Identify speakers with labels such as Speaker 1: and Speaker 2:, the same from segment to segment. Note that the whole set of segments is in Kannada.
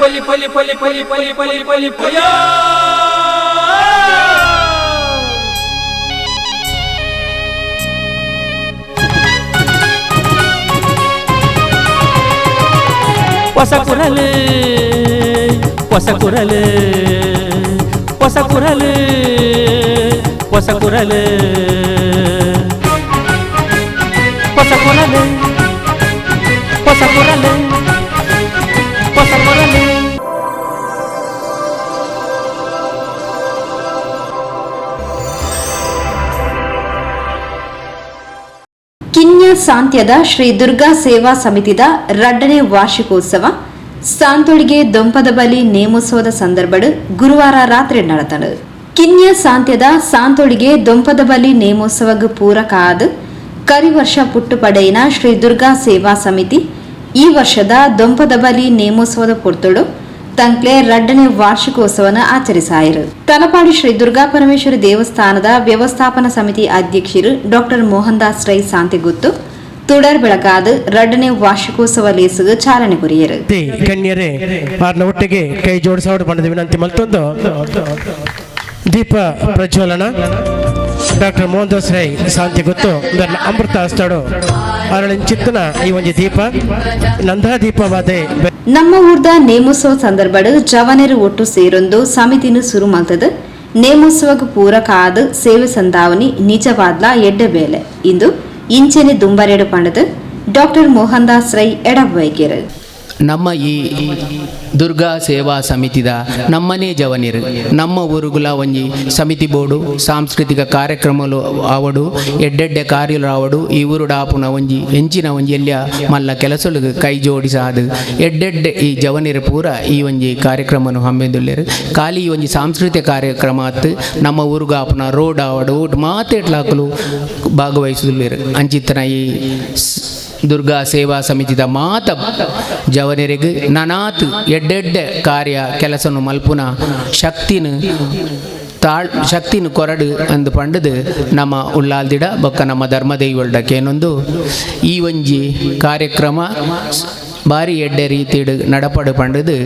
Speaker 1: ಪಲಿ ಪಲಿ ಪಲಿ ಪಲಿ ಪಲಿ ಪಲಿ ಪಲಿ ಪಯ ಹೊಸ ಕುರಲು ಹೊಸ ಕುರಲು ಹೊಸ ಕುರಲು ಹೊಸ ಕುರಲು ಹೊಸ ಕುರಲು ಹೊಸ ಕುರಲು ಹೊಸ ಕುರಲು.
Speaker 2: ಕಿನ್ಯ ಸಾಂತ್ಯದ ಶ್ರೀ ದುರ್ಗಾ ಸೇವಾ ಸಮಿತಿದ 2ನೇ ವಾರ್ಷಿಕೋತ್ಸವ ಸಾಂತೋಳಿಗೆ ದೊಂಪದ ಬಲಿ ನೇಮೋತ್ಸವದ ಸಂದರ್ಭ ಗುರುವಾರ ರಾತ್ರಿ ನಡೆದನು. ಕಿನ್ಯ ಸಾಂತ್ಯದ ಸಾಂತೋಳಿಗೆ ದೊಂಪದ ಬಲಿ ನೇಮೋತ್ಸವಕ್ಕೆ ಪೂರಕ ಆದ ಕರಿವರ್ಷ ಪುಟ್ಟು ಪಡೆಯಿನ ಶ್ರೀ ದುರ್ಗಾ ಸೇವಾ ಸಮಿತಿ ಈ ವರ್ಷದ ದೊಂಪದ ಬಲಿ ನೇಮೋತ್ಸವದ ಪೊರ್ತುಡು ತಂಕ್ಲೆ 2ನೇ ವಾರ್ಷಿಕೋತ್ಸವನ ಆಚರಿಸಾಯಿರು. ತಲಪಾಡಿ ಶ್ರೀ ದುರ್ಗಾ ಪರಮೇಶ್ವರಿ ದೇವಸ್ಥಾನದ ವ್ಯವಸ್ಥಾಪನಾ ಸಮಿತಿ ಅಧ್ಯಕ್ಷರು ಡಾಕ್ಟರ್ ಮೋಹನ್ ದಾಸ್ ರೈ ಸಾಂತೆಗುತ್ತು ತುಡರ್ ಬೆಳಗಾದ 2ನೇ ವಾರ್ಷಿಕೋತ್ಸವ ಲೇಸಿಗೆ ಚಾಲನೆ ಕೊರಿಯರು.
Speaker 3: ಗಣ್ಯರೇ ಆರ್ನ ಒಟ್ಟಿಗೆ ಕೈ ಜೋಡಿಸೋಡು ಬಂದ ವಿನಂತಿ ಮಲ್ತೊಂದು ದೀಪ ಪ್ರಜ್ವಲನ ಡಾಕ್ಟರ್ ಮೋಹನ್ ದಾಸ್ ರೈ ಶಾಂತಿ ಗೊತ್ತು ಅಮೃತ ಹಸ್ತಾಡು ಅವರ ಚಿತ್ತನ ಈ ಒಂದು ದೀಪ ನಂದಾ ದೀಪವಾದೆ.
Speaker 2: ನಮ್ಮ ಊರ್ದ ನೇಮೋತ್ಸವ ಸಂದರ್ಭ ಜವನರು ಒಟ್ಟು ಸೇರೊಂದು ಸಮಿತಿನ ಶುರು ಮಾಡ್ತದ. ನೇಮೋತ್ಸವಕ್ಕೆ ಪೂರಕ ಆದ ಸೇವೆ ಸಂದಾವನಿ ನಿಜವಾದ್ಲ ಎಡ್ಡ ಬೇಲೆ ಇಂದು ಇಂಚೆನೆ ದುಂಬರೆಡು ಪಂಡದ ಡಾಕ್ಟರ್ ಮೋಹನ್ ದಾಸ್ ರೈ ಎಡಬೈಕೆರು.
Speaker 4: ನಮ್ಮ ಈ ದುರ್ಗಾ ಸೇವಾ ಸಮಿತಿದ ನಮ್ಮನೇ ಜವನಿರು ನಮ್ಮ ಊರುಗುಲ ಒಂಜಿ ಸಮಿತಿ ಬೋರ್ಡು ಸಾಂಸ್ಕೃತಿಕ ಕಾರ್ಯಕ್ರಮಲು ಆವಡು ಎಡ್ಡೆಡ್ಡೆ ಕಾರ್ಯಲು ಆವಡು ಈ ಊರುಡ ಆಪುನ ಒಂಜಿ ಎಂಚಿನ ಒಂಜಿ ಎಲ್ಯ ಮಲ್ಲ ಕೆಲಸಲು ಕೈ ಜೋಡಿಸಾದು ಎಡ್ಡೆಡ್ಡೆ ಈ ಜವನಿರು ಪೂರ ಈ ಒಂಜಿ ಕಾರ್ಯಕ್ರಮನು ಹಮ್ಮೆಂದುಲ್ಲೆರು. ಖಾಲಿ ಈ ಒಂಜಿ ಸಾಂಸ್ಕೃತಿಕ ಕಾರ್ಯಕ್ರಮ ಅತ್ತು ನಮ್ಮ ಊರುಗ ಆಪುನ ರೋಡ್ ಆವಡು ಊಟ ಮಾತೇಟ್ಲಾಕಲು ಭಾಗವಹಿಸುಲ್ಲೆರು. ಅಂಚಿತ್ತನ ಈ ದುರ್ಗಾ ಸೇವಾ ಸಮಿತಿದ ಮಾತ ಜವನರಿಗೆ ನನಾತ್ ಎಡ್ಡೆಡ್ಡೆ ಕಾರ್ಯ ಕೆಲಸನು ಮಲ್ಪುನ ಶಕ್ತಿನ ಕೊರಡು ಅಂದು ಪಂಡದು ನಮ್ಮ ಉಳ್ಳಾಲ್ದಿಡ ಬೊಕ್ಕ ನಮ್ಮ ಧರ್ಮದೈವಲ್ಡಕ್ಕೇನೊಂದು ಈ ಒಂಜಿ ಕಾರ್ಯಕ್ರಮ ಬಾರಿ ಎಡ್ಡೆ ರೀತಿಡು ನಡಪಡು ಪಂಡದು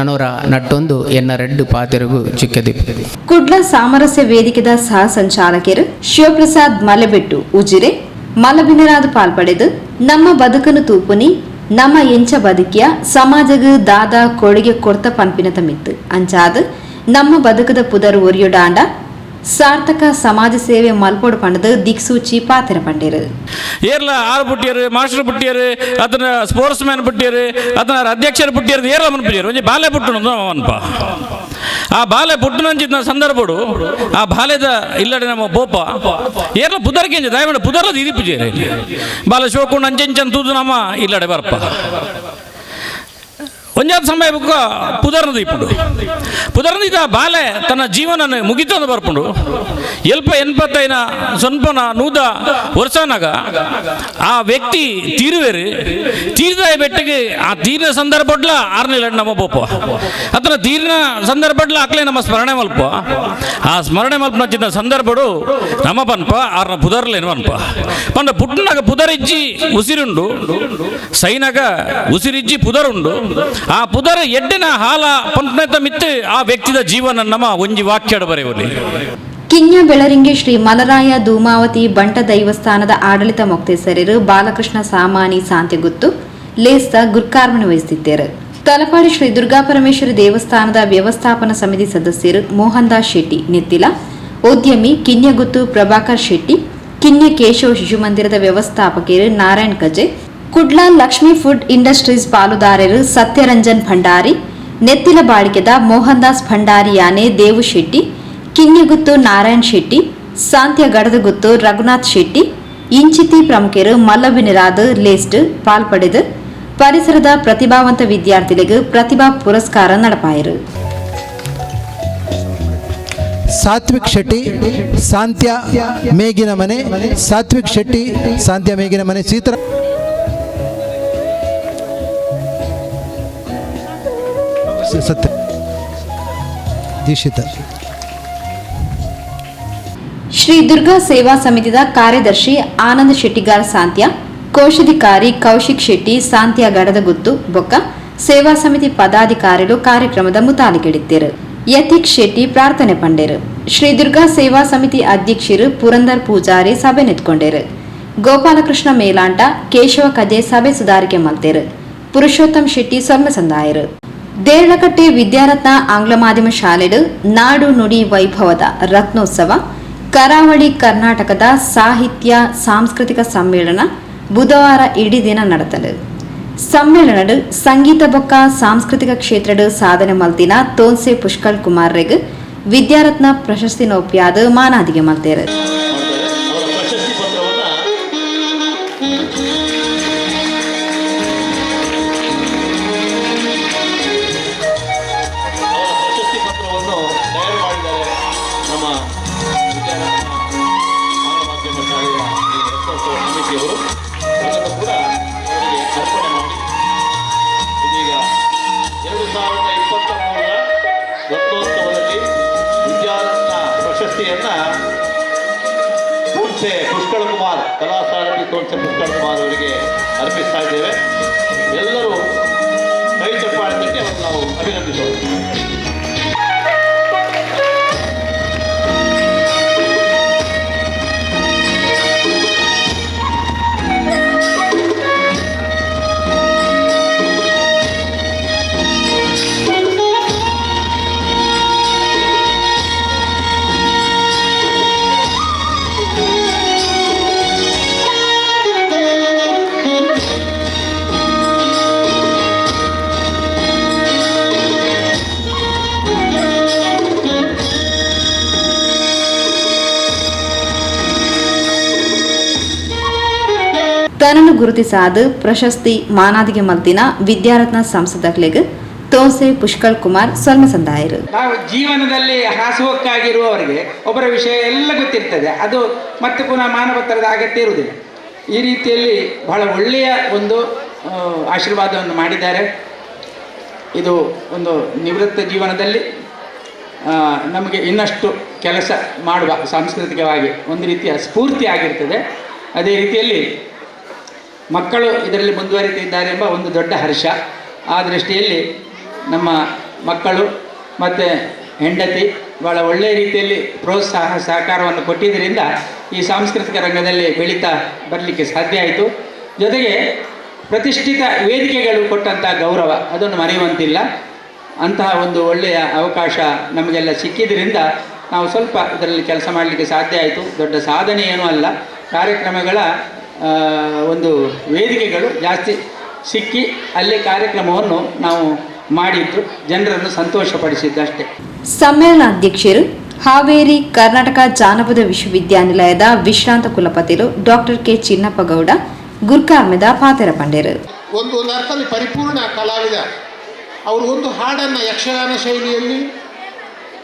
Speaker 4: ನನೋರ ನಟ್ಟೊಂದು ಎನ್ನ ರೆಡ್ಡು ಪಾತೆರಗು ಚಿಕ್ಕದಿಪ್ಪು.
Speaker 2: ಕುಡ್ಲ ಸಾಮರಸ್ಯ ವೇದಿಕೆದ ಸಹ ಸಂಚಾಲಕರು ಶಿವಪ್ರಸಾದ್ ಮಲೆಬೆಟ್ಟು ಉಜಿರೆ ಮಲಬಿನರಾದ ಪಾಲ್ಪಡೆದು ನಮ್ಮ ಬದುಕನ್ನು ತೂಪುನಿ ನಮ್ಮ ಎಂಚ ಬದುಕಿಯ ಸಮಾಜಗ ದಾದ ಕೊಡುಗೆ ಕೊಡ್ತ ಪನ್ಪಿನತ ಮಿತ್ತು ಅಂಚಾದ ನಮ್ಮ ಬದುಕದ ಪುದರು ಒರಿಯೊಡಾಂಡ ಸಾರ್ಥಕ ಸಮಾಜ ಸೇವೆ ಮಲ್ಪೋಡು ಪಂಡದು ದಿಕ್ಸೂಚಿ ಪಾತ್ರ ಪಂಡೇರು.
Speaker 1: ಏರ್ಲ ಆರು ಪುಟ್ಟಿಯರು ಮಾಸ್ಟರ್ ಪುಟ್ಟಿಯರು ಅದನ್ನ ಸ್ಪೋರ್ಟ್ಸ್ ಮ್ಯಾನ್ ಪುಟ್ಟಿಯರು ಅದನ್ನ ಅಧ್ಯಕ್ಷರು ಪುಟ್ಟಿಯರು ಏರ್ಲ ಮನ್ಪಿಯರು ಒಂಜಿ ಬಾಲ್ಯ ಪುಟ್ಟನು ಅವನ್ಪ ಆ ಬಾಲ್ಯ ಪುಟ್ಟನಂಚಿನ ಸಂದರ್ಭಡು ಆ ಬಾಲ್ಯದ ಇಲ್ಲಡೆ ನಮ್ಮ ಬೋಪ ಏರ್ಲ ಪುದರ್ಗೆ ದಯಮಾಡಿ ಪುದರ್ಲದ ಇದು ಪೂಜೆ ಬಾಲ ಶೋಕೊಂಡು ಅಂಚೆಂಚನ್ ತೂದು ನಮ್ಮ ಇಲ್ಲಡೆ ಬರ್ಪ ಒಂಜಾದ ಸಮಯ ಬುಕ್ಕ ಪುದರ್ನದು ಇಪ್ಪುಡು ಪುದರ್ನಿದ ಬಾಲೆ ತನ್ನ ಜೀವನ ಮುಗಿತಂದು ಬರ್ಪುಂಡು ಎಲ್ಪ ಎನ್ಪತ್ತೈನ ಸೊನ್ಪನ ನೂದ ವರ್ಷನಾಗ ಆ ವ್ಯಕ್ತಿ ತೀರುವೇರು ತೀರ್ದ ಬೆಟ್ಟಿಗೆ ಆ ತೀರಿನ ಸಂದರ್ಭಡ್ಲ ಆರ್ನಿಲ್ಲ ನಮ್ಮ ಬೋಪ ಅತನ ತೀರಿನ ಸಂದರ್ಭಡ್ಲ ಅಕ್ಲೆ ನಮ್ಮ ಸ್ಮರಣೆ ಮಲ್ಪ ಆ ಸ್ಮರಣೆ ಮಲ್ಪನ ಸಂದರ್ಭಡು ನಮ್ಮ ಪನ್ಪ ಆರ್ನ ಪುದರ್ಲೇನು ಅನ್ಪ ಪಂಡ ಪುಟ್ಟನಾಗ ಪುದರಿಜ್ಜಿ ಉಸಿರುಂಡು ಸೈನಾಗ ಉಸಿರಿಜ್ಜಿ ಪುದರುಂಡು ಆ ಪುದರ ಎಡ್ಡಿನ ಹಾಲ ಪಂಪ್ನೆತ ಮಿತ್ತು ಆ ವ್ಯಕ್ತಿದ ಜೀವನ ನಮ್ಮ ಒಂಜಿ ವಾಕ್ಯಡ ಬರೆಯುವಲ್ಲಿ.
Speaker 2: ಕಿನ್ಯ ಬೆಳರಿಂಗೆ ಶ್ರೀ ಮಲರಾಯ ಧೂಮಾವತಿ ಬಂಟ ದೈವಸ್ಥಾನದ ಆಡಳಿತ ಮೊಕ್ತೇಸರರು ಬಾಲಕೃಷ್ಣ ಸಾಮಾನಿ ಸಾಂತೆಗುತ್ತು ಲೇಸ್ತ ಗುರ್ಕಾರ್ಮಣ ವಹಿಸುತ್ತಿದ್ದರು. ತಲಪಾಡಿ ಶ್ರೀ ದುರ್ಗಾ ಪರಮೇಶ್ವರಿ ದೇವಸ್ಥಾನದ ವ್ಯವಸ್ಥಾಪನಾ ಸಮಿತಿ ಸದಸ್ಯರು ಮೋಹನ್ ದಾಸ್ ಶೆಟ್ಟಿ ನೆತ್ತಿಲ, ಉದ್ಯಮಿ ಕಿನ್ಯಗುತ್ತು ಪ್ರಭಾಕರ್ ಶೆಟ್ಟಿ, ಕಿನ್ಯ ಕೇಶವ ಶಿಶು ಮಂದಿರದ ವ್ಯವಸ್ಥಾಪಕರು ನಾರಾಯಣ್ ಕಜೆ, ಕುಡ್ಲ ಲಕ್ಷ್ಮಿ ಫುಡ್ ಇಂಡಸ್ಟ್ರೀಸ್ ಪಾಲುದಾರರು ಸತ್ಯರಂಜನ್ ಭಂಡಾರಿ, ನೆತ್ತಿಲ ಬಾಳಿಕೆದ ಮೋಹನ್ ದಾಸ್ ಭಂಡಾರಿ ಯಾನೆ ದೇವು ಶೆಟ್ಟಿ, ಕಿನ್ಯಗುತ್ತು ನಾರಾಯಣ್ ಶೆಟ್ಟಿ, ಸಾಂತ್ಯ ಗಡದಗುತ್ತು ರಘುನಾಥ್ ಶೆಟ್ಟಿ, ಇಂಚಿತಿ ಪ್ರಮುಖರು ಮಲ್ಲಬಿನಿರಾದ ಲೇಸ್ಟ್ ಪಾಲ್ಪಡೆದು ಪರಿಸರದ ಪ್ರತಿಭಾವಂತ ವಿದ್ಯಾರ್ಥಿಗಳಿಗೆ ಪ್ರತಿಭಾ ಪುರಸ್ಕಾರ ನಡಪಾಯರು.
Speaker 5: ಸಾತ್ವಿಕ್ ಶೆಟ್ಟಿ ಸಾಂತ್ಯ ಮೇಗಿನ ಮನೆ, ಸಾತ್ವಿಕ್ ಶೆಟ್ಟಿ ಸಾಂತ್ಯ ಮೇಗಿನ ಮನೆ, ಸೀತರ ಸತ್ಯ ದೀಕ್ಷಿತ.
Speaker 2: ಶ್ರೀ ದುರ್ಗಾ ಸೇವಾ ಸಮಿತಿದ ಕಾರ್ಯದರ್ಶಿ ಆನಂದ್ ಶೆಟ್ಟಿಗಾರ್ ಸಾಂತ್ಯ, ಕೋಶಾಧಿಕಾರಿ ಕೌಶಿಕ್ ಶೆಟ್ಟಿ ಸಾಂತ್ಯ ಗಡದಗುತ್ತು ಬೊಕ್ಕ ಸೇವಾ ಸಮಿತಿ ಪದಾಧಿಕಾರಿಗಳು ಕಾರ್ಯಕ್ರಮದ ಮುತಾಲಿಗೆಡಿದ್ದರು. ಯತೀಕ್ ಶೆಟ್ಟಿ ಪ್ರಾರ್ಥನೆ ಪಂಡೇರು. ಶ್ರೀ ದುರ್ಗಾ ಸೇವಾ ಸಮಿತಿ ಅಧ್ಯಕ್ಷರು ಪುರಂದರ್ ಪೂಜಾರಿ ಸಭೆ ನೆತ್ಕೊಂಡೇರು. ಗೋಪಾಲಕೃಷ್ಣ ಮೇಲಾಂಟ, ಕೇಶವ ಕಜೆ ಸಭೆ ಸುಧಾರಿಕೆ ಮಲ್ತೇರು. ಪುರುಷೋತ್ತಮ್ ಶೆಟ್ಟಿ ಸೊರ್ಮ ಸಂದಾಯರು. ದೇರಳಕಟ್ಟೆ ವಿದ್ಯಾರತ್ನ ಆಂಗ್ಲ ಮಾಧ್ಯಮ ಶಾಲೆಡು ನಾಡು ನುಡಿ ವೈಭವದ ರತ್ನೋತ್ಸವ ಕರಾವಳಿ ಕರ್ನಾಟಕದ ಸಾಹಿತ್ಯ ಸಾಂಸ್ಕೃತಿಕ ಸಮ್ಮೇಳನ ಬುಧವಾರ ಇಡೀ ದಿನ ನಡೆತಲು. ಸಮ್ಮೇಳನಡು ಸಂಗೀತ ಬೊಕ್ಕ ಸಾಂಸ್ಕೃತಿಕ ಕ್ಷೇತ್ರಡು ಸಾಧನೆ ಮಲ್ತಿನ ತೋನ್ಸೆ ಪುಷ್ಕಳ್ ಕುಮಾರ್ ರೆಗ್ ವಿದ್ಯಾರತ್ನ ಪ್ರಶಸ್ತಿ ನೋಪ್ಯಾದ ಮಾನಾದಿಗೆ ಮಲ್ತೇರು.
Speaker 6: ತೋನ್ಸೆ ಪುಷ್ಕಳ್ ಕುಮಾರ್ ಕಲಾಸಾರಥಿ ತೋನ್ಸೆ ಪುಷ್ಕಳ್ ಕುಮಾರ್ ಅವರಿಗೆ ಅರ್ಪಿಸ್ತಾ ಇದ್ದೇವೆ. ಎಲ್ಲರೂ ಕೈ ಚಪ್ಪಾಳೆ ತಟ್ಟಿ ಅವರನ್ನು ನಾವು ಅಭಿನಂದಿಸೋಣ.
Speaker 2: ತನ್ನನ್ನು ಗುರುತಿಸಾದ ಪ್ರಶಸ್ತಿ ಮಾನಾದಿಗೆ ಮಲ್ತಿನ ವಿದ್ಯಾರತ್ನ ಸಂಸದಗಳಿಗೆ ತೋನ್ಸೆ ಪುಷ್ಕಳ್ ಕುಮಾರ್ ಸೊಲ್ಮ ಸಂದಾಯರು.
Speaker 7: ನಾವು ಜೀವನದಲ್ಲಿ ಹಾಸುಹೊಕ್ಕಾಗಿರುವವರಿಗೆ ಒಬ್ಬರ ವಿಷಯ ಎಲ್ಲ ಗೊತ್ತಿರ್ತದೆ, ಅದು ಮತ್ತೆ ಪುನಃ ಮಾನವತ್ತರದ ಅಗತ್ಯ ಇರುವುದಿಲ್ಲ. ಈ ರೀತಿಯಲ್ಲಿ ಬಹಳ ಒಳ್ಳೆಯ ಒಂದು ಆಶೀರ್ವಾದವನ್ನು ಮಾಡಿದ್ದಾರೆ. ಇದು ಒಂದು ನಿವೃತ್ತ ಜೀವನದಲ್ಲಿ ನಮಗೆ ಇನ್ನಷ್ಟು ಕೆಲಸ ಮಾಡುವ ಸಾಂಸ್ಕೃತಿಕವಾಗಿ ಒಂದು ರೀತಿಯ ಸ್ಫೂರ್ತಿ ಆಗಿರ್ತದೆ. ಅದೇ ರೀತಿಯಲ್ಲಿ ಮಕ್ಕಳು ಇದರಲ್ಲಿ ಮುಂದುವರಿತಿದ್ದಾರೆ ಎಂಬ ಒಂದು ದೊಡ್ಡ ಹರ್ಷ. ಆ ದೃಷ್ಟಿಯಲ್ಲಿ ನಮ್ಮ ಮಕ್ಕಳು ಮತ್ತು ಹೆಂಡತಿ ಭಾಳ ಒಳ್ಳೆಯ ರೀತಿಯಲ್ಲಿ ಪ್ರೋತ್ಸಾಹ ಸಹಕಾರವನ್ನು ಕೊಟ್ಟಿದ್ದರಿಂದ ಈ ಸಾಂಸ್ಕೃತಿಕ ರಂಗದಲ್ಲಿ ಬೆಳೀತಾ ಬರಲಿಕ್ಕೆ ಸಾಧ್ಯ ಆಯಿತು. ಜೊತೆಗೆ ಪ್ರತಿಷ್ಠಿತ ವೇದಿಕೆಗಳು ಕೊಟ್ಟಂಥ ಗೌರವ ಅದನ್ನು ಮರೆಯುವಂತಿಲ್ಲ. ಅಂತಹ ಒಂದು ಒಳ್ಳೆಯ ಅವಕಾಶ ನಮಗೆಲ್ಲ ಸಿಕ್ಕಿದ್ದರಿಂದ ನಾವು ಸ್ವಲ್ಪ ಇದರಲ್ಲಿ ಕೆಲಸ ಮಾಡಲಿಕ್ಕೆ ಸಾಧ್ಯ ಆಯಿತು. ದೊಡ್ಡ ಸಾಧನೆ ಏನೂ ಅಲ್ಲ, ಕಾರ್ಯಕ್ರಮಗಳ ಒಂದು ವೇದಿಕೆಗಳು ಜಾಸ್ತಿ ಸಿಕ್ಕಿ ಅಲ್ಲಿ ಕಾರ್ಯಕ್ರಮವನ್ನು ನಾವು ಮಾಡಿದ್ದು ಜನರನ್ನು ಸಂತೋಷಪಡಿಸಿದ್ದಷ್ಟೇ.
Speaker 2: ಸಮ್ಮೇಳನಾಧ್ಯಕ್ಷರು ಹಾವೇರಿ ಕರ್ನಾಟಕ ಜಾನಪದ ವಿಶ್ವವಿದ್ಯಾನಿಲಯದ ವಿಶ್ರಾಂತ ಕುಲಪತಿಗಳು ಡಾಕ್ಟರ್ ಕೆ ಚಿನ್ನಪ್ಪಗೌಡ ಗುರ್ಕಾರ್ಮೆದ ಪಾತೆರ ಪಂಡೇರು.
Speaker 8: ಒಂದು ಅರ್ಥದಲ್ಲಿ ಪರಿಪೂರ್ಣ ಕಲಾವಿದ ಅವರು. ಒಂದು ಹಾಡನ್ನು ಯಕ್ಷಗಾನ ಶೈಲಿಯಲ್ಲಿ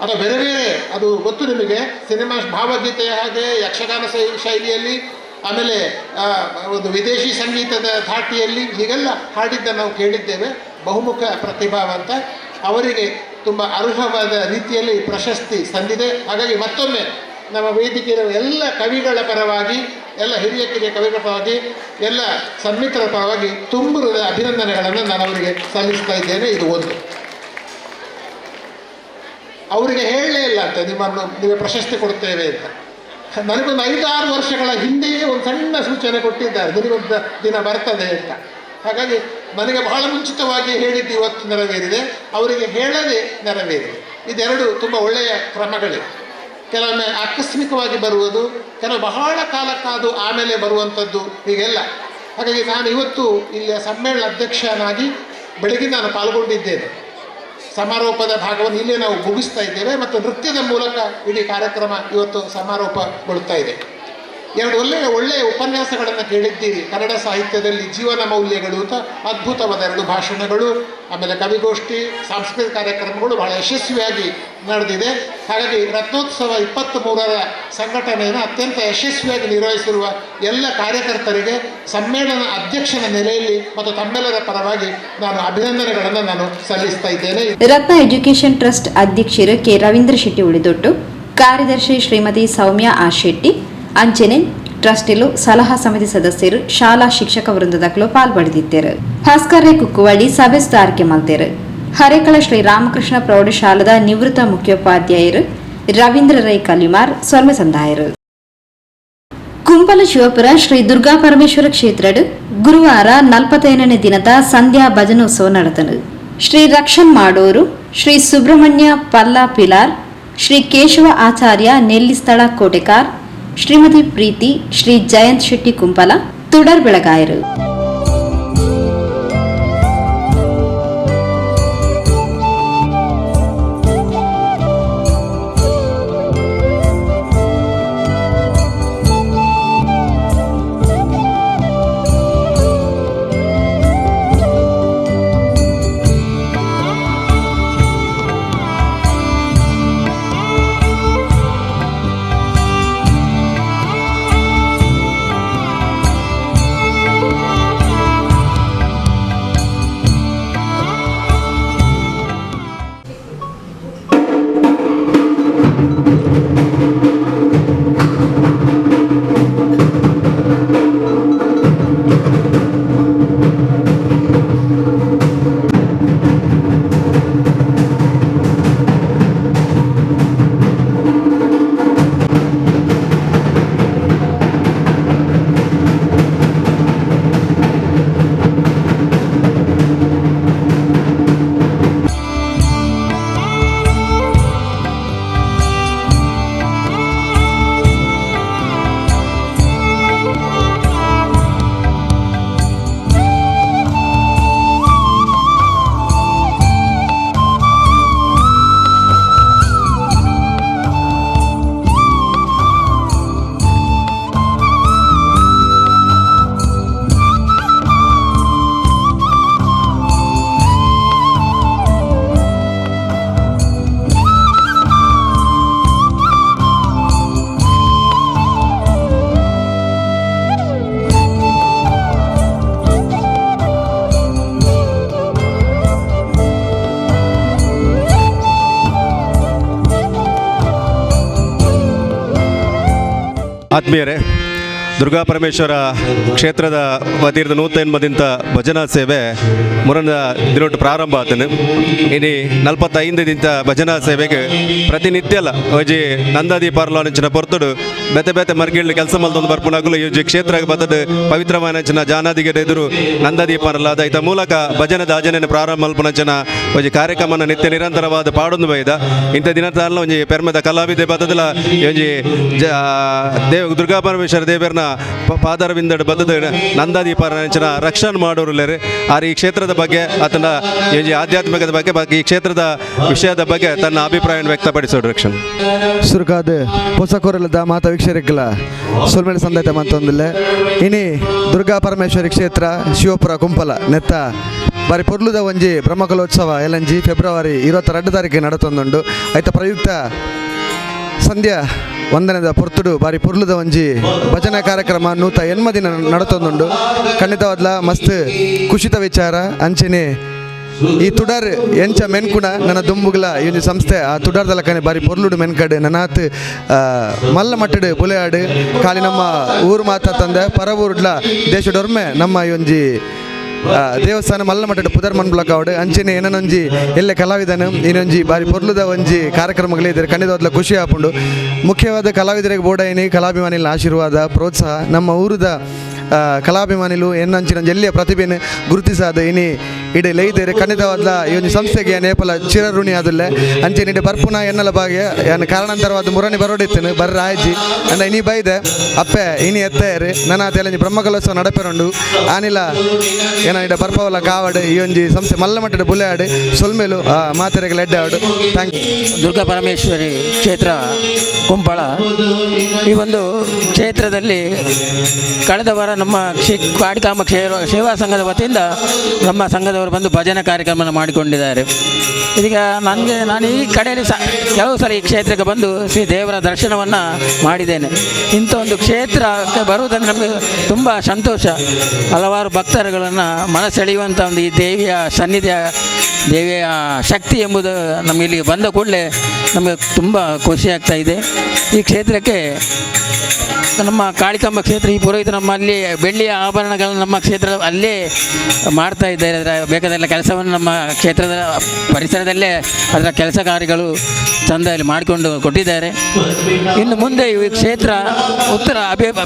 Speaker 8: ಅಥವಾ ಬೇರೆ ಬೇರೆ, ಅದು ಗೊತ್ತು ನಿಮಗೆ, ಸಿನಿಮಾ ಭಾವಗೀತೆಯ ಹಾಗೆ ಯಕ್ಷಗಾನ ಶೈಲಿಯಲ್ಲಿ, ಆಮೇಲೆ ಒಂದು ವಿದೇಶಿ ಸಂಗೀತದ ಧಾಟಿಯಲ್ಲಿ ಹೀಗೆಲ್ಲ ಹಾಡಿದ್ದನ್ನು ನಾವು ಕೇಳಿದ್ದೇವೆ. ಬಹುಮುಖ ಪ್ರತಿಭಾವಂತ, ಅವರಿಗೆ ತುಂಬ ಅರ್ಹವಾದ ರೀತಿಯಲ್ಲಿ ಪ್ರಶಸ್ತಿ ಸಂದಿದೆ. ಹಾಗಾಗಿ ಮತ್ತೊಮ್ಮೆ ನಮ್ಮ ವೇದಿಕೆಯ ಎಲ್ಲ ಕವಿಗಳ ಪರವಾಗಿ, ಎಲ್ಲ ಹಿರಿಯ ಕಿರಿಯ ಕವಿಗಳ ಪರವಾಗಿ, ಎಲ್ಲ ಸನ್ಮಿತ್ರರ ಪರವಾಗಿ ತುಂಬ ಅಭಿನಂದನೆಗಳನ್ನು ನಾನು ಅವರಿಗೆ ಸಲ್ಲಿಸ್ತಾ ಇದ್ದೇನೆ. ಇದು ಒಂದು ಅವರಿಗೆ ಹೇಳಲೇ ಇಲ್ಲ ಅಂತ ನಿಮಗೆ ಪ್ರಶಸ್ತಿ ಕೊಡ್ತೇವೆ ಅಂತ. ನನಗೊಂದು 5-6 ವರ್ಷಗಳ ಹಿಂದೆಯೇ ಒಂದು ಸಣ್ಣ ಸೂಚನೆ ಕೊಟ್ಟಿದ್ದಾರೆ, ನಿಮಗೊಂದು ದಿನ ಬರ್ತದೆ ಅಂತ. ಹಾಗಾಗಿ ನನಗೆ ಬಹಳ ಮುಂಚಿತವಾಗಿ ಹೇಳಿದ್ದು ಇವತ್ತು ನೆರವೇರಿದೆ, ಅವರಿಗೆ ಹೇಳದೆ ನೆರವೇರಿದೆ. ಇದೆರಡು ತುಂಬ ಒಳ್ಳೆಯ ಕ್ರಮಗಳಿವೆ. ಕೆಲವೊಮ್ಮೆ ಆಕಸ್ಮಿಕವಾಗಿ ಬರುವುದು, ಕೆಲವು ಬಹಳ ಕಾಲಕ್ಕಾದು ಆಮೇಲೆ ಬರುವಂಥದ್ದು, ಹೀಗೆಲ್ಲ. ಹಾಗಾಗಿ ನಾನು ಇವತ್ತು ಇಲ್ಲಿಯ ಸಮ್ಮೇಳನ ಅಧ್ಯಕ್ಷನಾಗಿ ಬೆಳಗ್ಗೆ ನಾನು ಪಾಲ್ಗೊಂಡಿದ್ದೇನೆ. ಸಮಾರೋಪದ ಭಾಗವನ್ನು ಇಲ್ಲೇ ನಾವು ಮುಗಿಸ್ತಾ ಇದ್ದೇವೆ ಮತ್ತು ನೃತ್ಯದ ಮೂಲಕ ಇಡೀ ಕಾರ್ಯಕ್ರಮ ಇವತ್ತು ಸಮಾರೋಪಗೊಳ್ತಾ ಇದೆ. 2 ಒಳ್ಳೆಯ ಉಪನ್ಯಾಸಗಳನ್ನು ಕೇಳಿದ್ದೀರಿ. ಕನ್ನಡ ಸಾಹಿತ್ಯದಲ್ಲಿ ಜೀವನ ಮೌಲ್ಯಗಳು ಅಂತ ಅದ್ಭುತವಾದ 2 ಭಾಷಣಗಳು, ಆಮೇಲೆ ಕವಿಗೋಷ್ಠಿ, ಸಾಂಸ್ಕೃತಿಕ ಕಾರ್ಯಕ್ರಮಗಳು ಬಹಳ ಯಶಸ್ವಿಯಾಗಿ ನಡೆದಿದೆ. ಹಾಗಾಗಿ ರತ್ನೋತ್ಸವ 23ರ ಸಂಘಟನೆಯನ್ನು ಅತ್ಯಂತ ಯಶಸ್ವಿಯಾಗಿ ನಿರ್ವಹಿಸಿರುವ ಎಲ್ಲ ಕಾರ್ಯಕರ್ತರಿಗೆ ಸಮ್ಮೇಳನ ಅಧ್ಯಕ್ಷನ ನೆಲೆಯಲ್ಲಿ ಮತ್ತು ತಮ್ಮೆಲ್ಲರ ಪರವಾಗಿ ನಾನು ಅಭಿನಂದನೆಗಳನ್ನು ನಾನು ಸಲ್ಲಿಸ್ತಾ ಇದ್ದೇನೆ.
Speaker 2: ರತ್ನ ಎಜುಕೇಷನ್ ಟ್ರಸ್ಟ್ ಅಧ್ಯಕ್ಷರು ಕೆ ರವೀಂದ್ರ ಶೆಟ್ಟಿ ಉಳಿದೊಟ್ಟು, ಕಾರ್ಯದರ್ಶಿ ಶ್ರೀಮತಿ ಸೌಮ್ಯ ಆರ್ ಶೆಟ್ಟಿ, ಅಂಚನೆ ಟ್ರಸ್ಟಿಲು ಸಲಹಾ ಸಮಿತಿ ಸದಸ್ಯರು ಶಾಲಾ ಶಿಕ್ಷಕ ವೃಂದದಕ್ಕಲು ಪಾಲ್ಪಡೆದಿದ್ದರು. ಭಾಸ್ಕರ್ಯ ಕುಕ್ಕುವಳ್ಳಿ ಸಭೆ ಸುಧಾರಿಕೆ ಮಲ್ತೇರು. ಹರೇಕಳ ಶ್ರೀ ರಾಮಕೃಷ್ಣ ಪ್ರೌಢಶಾಲದ ನಿವೃತ್ತ ಮುಖ್ಯೋಪಾಧ್ಯಾಯರು ರವೀಂದ್ರ ರೈ ಕಲಿಮಾರ್ ಸೊಲ್ಮೆ ಸಂದಾಯರು. ಕುಂಪಲ ಶಿವಪುರ ಶ್ರೀ ದುರ್ಗಾ ಪರಮೇಶ್ವರ ಕ್ಷೇತ್ರಡ್ ಗುರುವಾರ 45ನೇ ದಿನದ ಸಂಧ್ಯಾ ಭಜನೋತ್ಸವ ನಡೆದನು. ಶ್ರೀ ರಕ್ಷಣ್ ಮಾಡೂರು, ಶ್ರೀ ಸುಬ್ರಹ್ಮಣ್ಯ ಪಲ್ಲಾ ಪಿಲಾರ್, ಶ್ರೀ ಕೇಶವ ಆಚಾರ್ಯ ನೆಲ್ಲಿಸ್ಥಳ ಕೋಟೆಕಾರ್, ಶ್ರೀಮತಿ ಪ್ರೀತಿ, ಶ್ರೀ ಜಯಂತ್ ಶೆಟ್ಟಿ ಕುಂಪಲ ತುಡರ್ ಬೆಳಗಾಯರು.
Speaker 9: ಆತ್ಮೀಯರೇ, ದುರ್ಗಾ ಪರಮೇಶ್ವರ ಕ್ಷೇತ್ರದ ವತಿಯಿಂದ 150 ದಿನದ ಭಜನಾ ಸೇವೆ ಮುರನ ದಿನೊಟ್ಟು ಪ್ರಾರಂಭ ಆತನು. ಇನಿ 45 ದಿನದ ಭಜನಾ ಸೇವೆಗೆ ಪ್ರತಿನಿತ್ಯಲ ಒಜಿ ನಂದಾದೀಪಾರ್ಲಾಂಚಿನ ಪೊರ್ತುಡು ಬೇತೆ ಬೇತೆ ಮರ್ಗಿಳ್ಳಿ ಕೆಲಸ ಮಲ್ದೊಂದು ಬರ್ಪುನಾಗಲು ಯೋಜಿ ಕ್ಷೇತ್ರ ಬತ್ತದ ಪವಿತ್ರವಾನಂಚಿನ ಜಾನಾದಿಗೆ ಎದುರು ನಂದಾದೀಪಾರ್ಲಾದ ಇತ ಮೂಲಕ ಭಜನದ ಆಚರಣೆ ಪ್ರಾರಂಭ ಮಲ್ಪುನಂಚಿನ ಒಂಜಿ ಕಾರ್ಯಕ್ರಮನ ನಿತ್ಯ ನಿರಂತರವಾದ ಪಾಡೊಂದು ಬೈದ ಇಂಥ ದಿನದ ಒಂಜಿ ಪೆರ್ಮದ ಕಲಾವಿದೆ ಬತ್ತದಲ ಒಂಜಿ ದುರ್ಗಾ ಪರಮೇಶ್ವರ ದೇವರನ ಪಾದರವಿಂದಡು ಬದ್ದದ ನಂದಾದೀಪಾರಂಚನ ರಕ್ಷಣೆ ಮಾಡೋರು ಆರು ಈ ಕ್ಷೇತ್ರದ ಬಗ್ಗೆ ಆತನ ಆಧ್ಯಾತ್ಮಿಕದ ಬಗ್ಗೆ ಈ ಕ್ಷೇತ್ರದ ವಿಷಯದ ಬಗ್ಗೆ ತನ್ನ ಅಭಿಪ್ರಾಯ ವ್ಯಕ್ತಪಡಿಸೋಡು. ರಕ್ಷಣೆ
Speaker 5: ಸುರುಕಾದ ಹೊಸಕೊರಲದ ಮಾತ ವೀಕ್ಷರಿಕಲ ಸುಲ್ಮೇಳ ಸಂದೇತ ಮಂತೊಂದಿಲ್ಲ ಇನಿ ದುರ್ಗಾ ಪರಮೇಶ್ವರಿ ಕ್ಷೇತ್ರ ಶಿವಪುರ ಕುಂಪಲ ನೆತ್ತ ಬಾರಿ ಪೊರ್ಲುದ ಒಂಜಿ ಬ್ರಹ್ಮಕಲೋತ್ಸವ ಎಲಂಜಿ ಫೆಬ್ರವರಿ 22 ತಾರೀಕಿಗೆ ನಡತೊಂದುಂಡು. ಐತ ಪ್ರಯುಕ್ತ ಸಂಧ್ಯಾ ವಂದನದ ಪೊರ್ತುಡು ಬಾರಿ ಪುರ್ಲುದ ಒಂಜಿ ಭಜನಾ ಕಾರ್ಯಕ್ರಮ 180 ದಿನ ನಡತೊಂದುಂಡು. ಖಂಡಿತವಾದ್ಲ ಮಸ್ತ್ ಖುಷಿತ ವಿಚಾರ. ಅಂಚೆನೆ ಈ ತುಡರ್ ಎಂಚ ಮೆನ್ಕುಣ ನನ್ನ ದುಂಬುಗಳ ಈ ಒಂದು ಸಂಸ್ಥೆ ಆ ತುಡರ್ದಲ್ಲ ಕನೆ ಬಾರಿ ಪೊರ್ಲುಡು ಮೆನ್ಕಡು ನನಾತ್ ಮಲ್ಲ ಮಟ್ಟಡು ಬುಲೆಯಾಡು ಖಾಲಿ ನಮ್ಮ ಊರು ಮಾತಾ ತಂದೆ ಪರ ಊರ್ಡ್ಲ ದೇಶದೊರ್ಮೆ ನಮ್ಮ ಈ ಒಂಜಿ ದೇವಸ್ಥಾನ ಮಲ್ಲ ಮಟ್ಟಡು ಪುದರ್ ಮನ್ಬುಲಕಾವಡು ಅಂಚೆನೆ ಏನೊಂಜಿ ಎಲ್ಲೆ ಕಲಾವಿದನು ಇನ್ನೊಂಜಿ ಬಾರಿ ಪೊರ್ಲುದ ಒಂಜಿ ಕಾರ್ಯಕ್ರಮಗಳಿದ್ದಾರೆ. ಖಂಡಿತವಾದ್ಲ ಖುಷಿ ಆಪುಂಡು. ಮುಖ್ಯವಾದ ಕಲಾವಿದರಿಗೆ ಬೋಡಾಯಿನಿ ಕಲಾಭಿಮಾನಿಗಳ ಆಶೀರ್ವಾದ ಪ್ರೋತ್ಸಾಹ ನಮ್ಮ ಊರದ ಕಲಾಭಿಮಾನಿಲು ಎನ್ನಂಚಿನ ಜಲ್ಲಿಯ ಪ್ರತಿಭೆಯನ್ನು ಗುರುತಿಸಾದ ಇನಿ ಇಡೆ ಲೈದೇರೆ ಖಂಡಿತವಾದ ಈ ಒಂದು ಸಂಸ್ಥೆಗೆ ನೇಪಲ ಚಿರಋಣಿ ಆದಲ್ಲೇ ಅಂಚೆ ನಿಡೆ ಬರ್ಪುನ ಎನ್ನಲ ಬಾಗೆ ಏನು ಕಾರಣಾಂತರವಾದ ಮುರಣಿ ಬರೋಡಿತ್ತೇನೆ ಬರ್ರ ಆಯ್ಜಿ ಅಂದ ಇನಿ ಬೈದೆ ಅಪ್ಪೆ ಇನಿ ಎತ್ತೇರಿ ನನ್ನ ತೆಲಂಜಿ ಬ್ರಹ್ಮಕಲೋತ್ಸವ ನಡಪೆರಂಡು ಆನಿಲ ಏನ ಇಡೆ ಬರ್ಪವಲ್ಲ ಕಾವಡು ಈ ಒಂಜಿ ಸಂಸ್ಥೆ ಮಲ್ಲ ಮಟ್ಟದ ಬುಲೆ ಆಡು ಸೊಲ್ಮೇಲು ಮಾತೆರೆಗೆ ಎಡ್ಡೆ ಆಡು. Thank you.
Speaker 10: ದುರ್ಗಾ ಪರಮೇಶ್ವರಿ ಕ್ಷೇತ್ರ ಕುಂಪಳ ಈ ಒಂದು ಕ್ಷೇತ್ರದಲ್ಲಿ ಕಳೆದ ವಾರ ನಮ್ಮ ಕಾಡಿಕಾಂಬ ಸೇವಾ ಸಂಘದ ವತಿಯಿಂದ ನಮ್ಮ ಸಂಘದವರು ಬಂದು ಭಜನೆ ಕಾರ್ಯಕ್ರಮ ಮಾಡಿಕೊಂಡಿದ್ದಾರೆ. ಇದೀಗ ನಾನು ಈ ಕಡೆಯಲ್ಲಿ ಕೆಲವು ಸಲ ಈ ಕ್ಷೇತ್ರಕ್ಕೆ ಬಂದು ಶ್ರೀ ದೇವರ ದರ್ಶನವನ್ನು ಮಾಡಿದ್ದೇನೆ. ಇಂಥ ಒಂದು ಕ್ಷೇತ್ರಕ್ಕೆ ಬರುವುದಂದ್ರೆ ನಮಗೆ ತುಂಬ ಸಂತೋಷ. ಹಲವಾರು ಭಕ್ತರುಗಳನ್ನು ಮನಸೆಳೆಯುವಂಥ ಒಂದು ಈ ದೇವಿಯ ಸನ್ನಿಧಿಯ ದೇವಿಯ ಶಕ್ತಿ ಎಂಬುದು ನಮಗೆ ಬಂದ ಕೂಡಲೇ ನಮಗೆ ತುಂಬ ಖುಷಿಯಾಗ್ತಾ ಇದೆ. ಈ ಕ್ಷೇತ್ರಕ್ಕೆ ನಮ್ಮ ಕಾಳಿಕಾಂಬ ಕ್ಷೇತ್ರ ಈ ಪುರೋಹಿತ ನಮ್ಮಲ್ಲಿ ಬೆಳ್ಳಿಯ ಆಭರಣಗಳನ್ನು ನಮ್ಮ ಕ್ಷೇತ್ರ ಅಲ್ಲೇ ಮಾಡ್ತಾ ಇದ್ದಾರೆ. ಅದರ ಬೇಕಾದೆಲ್ಲ ಕೆಲಸವನ್ನು ನಮ್ಮ ಕ್ಷೇತ್ರದ ಪರಿಸರದಲ್ಲೇ ಅದರ ಕೆಲಸ ಕಾರ್ಯಗಳು ಚಂದಲ್ಲಿ ಮಾಡಿಕೊಂಡು ಕೊಟ್ಟಿದ್ದಾರೆ. ಇನ್ನು ಮುಂದೆ ಈ ಕ್ಷೇತ್ರ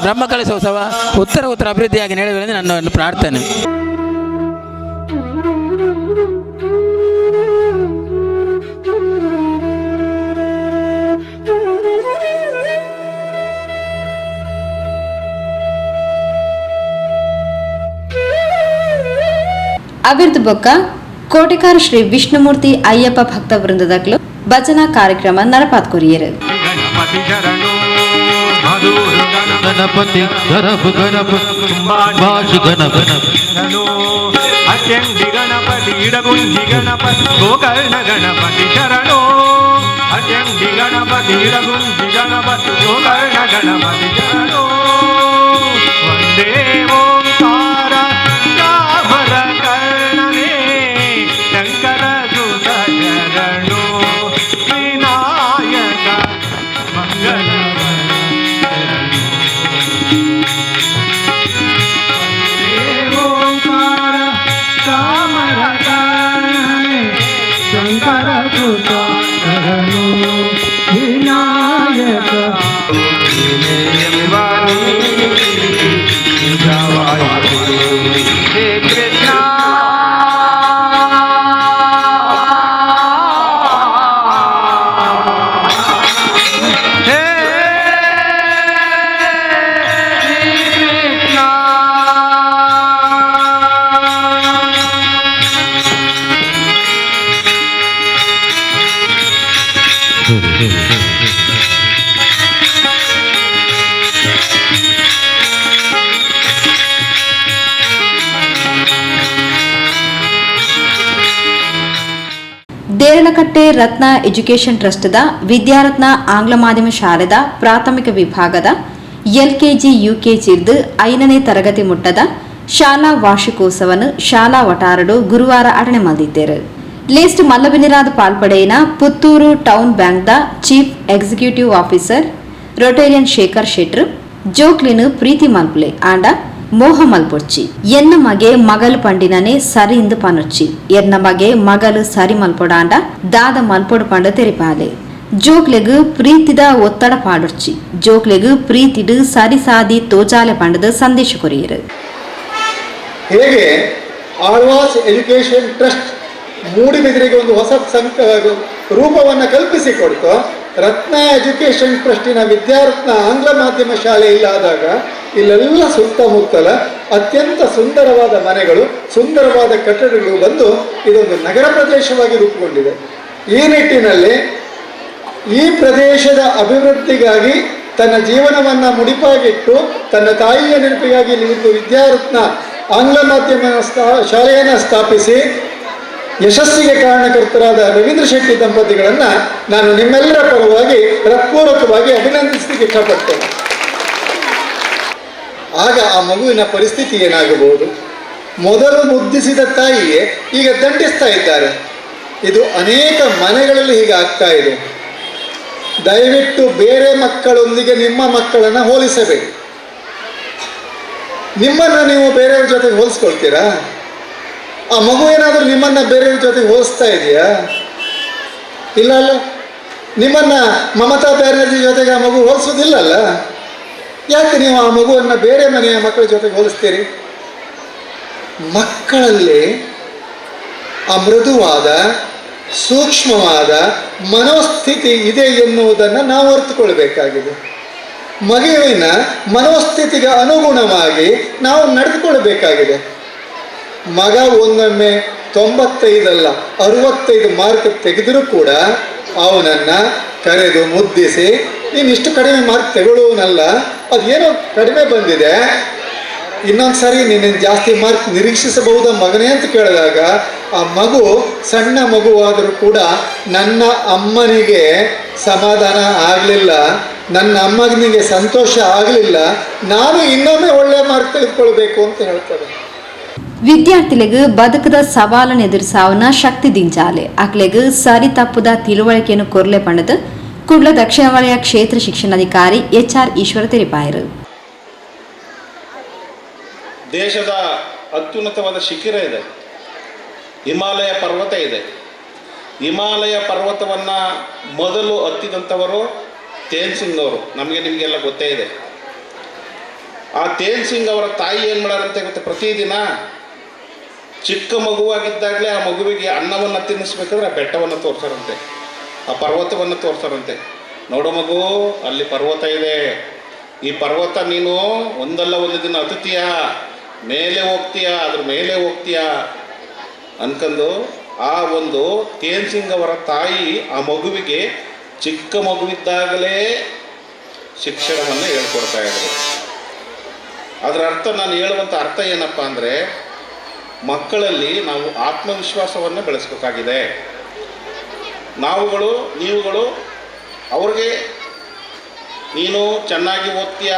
Speaker 10: ಬ್ರಹ್ಮಕಲಶೋತ್ಸವ ಉತ್ತರ ಅಭಿವೃದ್ಧಿಯಾಗಿ ನಡೆಯುವುದೆಂದು ನನ್ನ ಒಂದು ಪ್ರಾರ್ಥನೆ.
Speaker 2: ಅವಿರ್ದು ಬೊಕ್ಕ ಕೋಟೆಕಾರ ಶ್ರೀ ವಿಷ್ಣುಮೂರ್ತಿ ಅಯ್ಯಪ್ಪ ಭಕ್ತ ವೃಂದದಕ್ಲು ಭಜನಾ ಕಾರ್ಯಕ್ರಮ ನಡಪಾತ್ ಕೊರಿಯರು.
Speaker 11: ಗಣಪತಿ ಅತ್ಯಂಡಿ ಗಣಪತಿ ಇಡಗುಂಜಿ ಗಣಪತಿ ಗೋಕರ್ಣ ಗಣಪತಿ ಶರಣೋ ಅತ್ಯಂಡಿ ಗಣಪತಿ ಇಡಗುಂಜಿ ಗಣಪತಿ ಗೋಕರ್ಣ ಗಣಪತಿ ಶರಣೋ ವಂದೇ ಓಂಕಾರ ಕಾಮರ ಕರ್ಣನೇ ಶಂಕರ ಸುತ ಶರಣೋ ವಿನಾಯಕ ಮಂಗಳ
Speaker 2: ದೇರಳಕಟ್ಟೆ ರತ್ನ ಎಜುಕೇಷನ್ ಟ್ರಸ್ಟ್ದ ವಿದ್ಯಾರತ್ನ ಆಂಗ್ಲ ಮಾಧ್ಯಮ ಶಾಲೆದ ಪ್ರಾಥಮಿಕ ವಿಭಾಗದ LKG UKG 5ನೇ ತರಗತಿ ಮುಟ್ಟದ ಶಾಲಾ ವಾರ್ಷಿಕೋತ್ಸವವನ್ನು ಶಾಲಾ ವಟಾರಡು ಗುರುವಾರ ಆಚರಣೆ ಮಾಡಿದ್ದಾರೆ. ಲೇಸ್ಟ್ ಮಲ್ಲಬಿನಿರಾದ ಪಾಲ್ಪಡೆಯಿನ ಪುತ್ತೂರು ಟೌನ್ ಬ್ಯಾಂಕ್ದ chief executive officer rotarian Shekhar ಶೆಟ್ರು ಜೋಕ್ಲಿನು ಪ್ರೀತಿ ಮಲ್ಪುಲೆ ಆಂಡ ಮೋಹ ಮಲ್ಪೊಚ್ಚಿ ಎನ್ನ ಮಗೆ ಮಗಲು ಪಂಡಿನನೆ ಸರಿ ಇಂದು ಪನೊಚ್ಚಿ ಎನ್ನ ಮಗೆ ಮಗಲು ಸರಿ ಮಲ್ಪೊಡಾಂಡ ದಾದ ಮಲ್ಪೊಡು ಪಂಡ ತೆರಿಪಾಲೆ ಜೋಕ್ಲೆಗು ಪ್ರೀತಿದ ಒತ್ತಡ ಪಾಡೊಚ್ಚಿ ಜೋಕ್ಲೆಗು ಪ್ರೀತಿಡು ಸರಿ ಸಾದಿ ತೋಚಾಲೆ ಪಂಡದ ಸಂದೇಶ ಕೊರಿಯರು.
Speaker 8: ಹೇಗೆ ಆಳ್ವಾಸ್ ಎಜುಕೇಷನ್ ಟ್ರಸ್ಟ್ ಮೂಡಿಬಿದಿರೆಗೆ ಒಂದು ಹೊಸ ರೂಪವನ್ನು ಕಲ್ಪಿಸಿಕೊಡ್ತು, ರತ್ನ ಎಜುಕೇಷನ್ ಟ್ರಸ್ಟಿನ ವಿದ್ಯಾರತ್ನ ಆಂಗ್ಲ ಮಾಧ್ಯಮ ಶಾಲೆ ಇಲ್ಲಾದಾಗ ಇಲ್ಲೆಲ್ಲ ಸುತ್ತಮುತ್ತಲ ಅತ್ಯಂತ ಸುಂದರವಾದ ಮನೆಗಳು, ಸುಂದರವಾದ ಕಟ್ಟಡಗಳು ಬಂದು ಇದೊಂದು ನಗರ ಪ್ರದೇಶವಾಗಿ ರೂಪುಗೊಂಡಿದೆ. ಈ ನಿಟ್ಟಿನಲ್ಲಿ ಈ ಪ್ರದೇಶದ ಅಭಿವೃದ್ಧಿಗಾಗಿ ತನ್ನ ಜೀವನವನ್ನು ಮುಡಿಪಾಗಿಟ್ಟು ತನ್ನ ತಾಯಿಯ ನೆನಪಿಗಾಗಿ ಇಲ್ಲಿ ಒಂದು ವಿದ್ಯಾರತ್ನ ಆಂಗ್ಲ ಮಾಧ್ಯಮ ಶಾಲೆಯನ್ನು ಸ್ಥಾಪಿಸಿ ಯಶಸ್ಸಿಗೆ ಕಾರಣಕರ್ತರಾದ ರವೀಂದ್ರ ಶೆಟ್ಟಿ ದಂಪತಿಗಳನ್ನು ನಾನು ನಿಮ್ಮೆಲ್ಲರ ಪರವಾಗಿ ಹೃತ್ಪೂರ್ವಕವಾಗಿ ಅಭಿನಂದಿಸಲಿಕ್ಕೆ ಇಷ್ಟಪಡ್ತೇನೆ. ಆಗ ಆ ಮಗುವಿನ ಪರಿಸ್ಥಿತಿ ಏನಾಗಬಹುದು? ಮೊದಲು ಮುದ್ದಿಸಿದ ತಾಯಿಯೇ ಈಗ ದಂಡಿಸ್ತಾ ಇದ್ದಾರೆ. ಇದು ಅನೇಕ ಮನೆಗಳಲ್ಲಿ ಹೀಗೆ ಆಗ್ತಾ ಇದೆ. ದಯವಿಟ್ಟು ಬೇರೆ ಮಕ್ಕಳೊಂದಿಗೆ ನಿಮ್ಮ ಮಕ್ಕಳನ್ನು ಹೋಲಿಸಬೇಕು. ನಿಮ್ಮನ್ನು ನೀವು ಬೇರೆಯವ್ರ ಜೊತೆಗೆ ಹೋಲಿಸ್ಕೊಳ್ತೀರಾ? ಆ ಮಗು ಏನಾದರೂ ನಿಮ್ಮನ್ನು ಬೇರೆಯವ್ರ ಜೊತೆಗೆ ಹೋಲಿಸ್ತಾ ಇದೆಯಾ? ಇಲ್ಲ ಅಲ್ಲ. ನಿಮ್ಮನ್ನು ಮಮತಾ ಬ್ಯಾನರ್ಜಿ ಜೊತೆಗೆ ಆ ಮಗು ಹೋಲಿಸೋದಿಲ್ಲಲ್ಲ. ಯಾಕೆ ನೀವು ಆ ಮಗುವನ್ನು ಬೇರೆ ಮನೆಯ ಮಕ್ಕಳ ಜೊತೆಗೆ ಹೋಲಿಸ್ತೀರಿ? ಮಕ್ಕಳಲ್ಲಿ ಆ ಮೃದುವಾದ ಸೂಕ್ಷ್ಮವಾದ ಮನೋಸ್ಥಿತಿ ಇದೆ ಎನ್ನುವುದನ್ನು ನಾವು ಅರ್ಥಕೊಳ್ಬೇಕಾಗಿದೆ. ಮಗುವಿನ ಮನೋಸ್ಥಿತಿಗೆ ಅನುಗುಣವಾಗಿ ನಾವು ನಡೆದುಕೊಳ್ಬೇಕಾಗಿದೆ. ಮಗ ಒಂದೊಮ್ಮೆ 95 ಅಲ್ಲ 65 ಮಾರ್ಕ್ ತೆಗೆದರೂ ಕೂಡ ಅವನನ್ನು ಕರೆದು ಮುದ್ದಿಸಿ, ನೀನಿಷ್ಟು ಕಡಿಮೆ ಮಾರ್ಕ್ ತೆಗೊಳ್ಳುವನಲ್ಲ, ಅದೇನೋ ಕಡಿಮೆ ಬಂದಿದೆ, ಇನ್ನೊಂದು ಸಾರಿ ನೀನು ಜಾಸ್ತಿ ಮಾರ್ಕ್ ನಿರೀಕ್ಷಿಸಬಹುದಾ ಮಗನೇ ಅಂತ ಕೇಳಿದಾಗ ಆ ಮಗು ಸಣ್ಣ ಮಗುವಾದರೂ ಕೂಡ ನನ್ನ ಅಮ್ಮನಿಗೆ ಸಮಾಧಾನ ಆಗಲಿಲ್ಲ, ನನ್ನ ಅಮ್ಮನಿಗೆ ಸಂತೋಷ ಆಗಲಿಲ್ಲ, ನಾನು ಇನ್ನೊಮ್ಮೆ ಒಳ್ಳೆ ಮಾರ್ಕ್ ತೆಗೆದುಕೊಳ್ಬೇಕು ಅಂತ ಹೇಳ್ತಾರೆ.
Speaker 2: ವಿದ್ಯಾರ್ಥಿಗಳಿಗೆ ಬದುಕದ ಸವಾಲನ್ನು ಎದುರಿಸಾವನ ಶಕ್ತಿ ದಿಂಜಾಲೆ ಅಕ್ಲೆಗ್ ಸರಿ ತಪ್ಪುದ ತಿಳುವಳಿಕೆಯನ್ನು ಕೊರ್ಲೆ ಪಣದು ಕುಡ್ಲ ದಕ್ಷಿಣ ವಲಯ ಕ್ಷೇತ್ರ ಶಿಕ್ಷಣಾಧಿಕಾರಿ HR ಈಶ್ವರ ತೆರಿಪಾಯರು.
Speaker 6: ದೇಶದ ಅತ್ಯುನ್ನತವಾದ ಶಿಖರ ಇದೆ, ಹಿಮಾಲಯ ಪರ್ವತ ಇದೆ. ಹಿಮಾಲಯ ಪರ್ವತವನ್ನು ಮೊದಲು ಹತ್ತಿದಂಥವರು ತೇನ್ ಸಿಂಗ್ ಅವರು, ನಿಮಗೆಲ್ಲ ಗೊತ್ತೇ ಇದೆ. ಆ ತೇನ್ ಸಿಂಗ್ ಅವರ ತಾಯಿ ಏನು ಮಾಡಾರಂತೆ ಗೊತ್ತೆ, ಪ್ರತಿದಿನ ಚಿಕ್ಕ ಮಗುವಾಗಿದ್ದಾಗಲೇ ಆ ಮಗುವಿಗೆ ಅನ್ನವನ್ನು ತಿನ್ನಿಸ್ಬೇಕಾದ್ರೆ ಆ ಬೆಟ್ಟವನ್ನು ತೋರಿಸಾರಂತೆ, ಆ ಪರ್ವತವನ್ನು ತೋರಿಸಾರಂತೆ. ನೋಡೋ ಮಗು, ಅಲ್ಲಿ ಪರ್ವತ ಇದೆ, ಈ ಪರ್ವತ ನೀನು ಒಂದಲ್ಲ ಒಂದು ದಿನ ಹತ್ತುತ್ತೀಯ, ಮೇಲೆ ಹೋಗ್ತೀಯ, ಅದ್ರ ಮೇಲೆ ಹೋಗ್ತೀಯ ಅನ್ಕೊಂಡು ಆ ಒಂದು ತೇನ್ ಸಿಂಗ್ ಅವರ ತಾಯಿ ಆ ಮಗುವಿಗೆ ಚಿಕ್ಕ ಮಗುವಿದ್ದಾಗಲೇ ಶಿಕ್ಷಣವನ್ನು ಹೇಳ್ಕೊಡ್ತಾ ಇದ್ರು. ಅದರ ಅರ್ಥ, ನಾನು ಹೇಳುವಂಥ ಅರ್ಥ ಏನಪ್ಪ ಅಂದರೆ, ಮಕ್ಕಳಲ್ಲಿ ನಾವು ಆತ್ಮವಿಶ್ವಾಸವನ್ನು ಬೆಳೆಸಬೇಕಾಗಿದೆ. ನೀವುಗಳು ಅವ್ರಿಗೆ ನೀನು ಚೆನ್ನಾಗಿ ಓದ್ತೀಯ,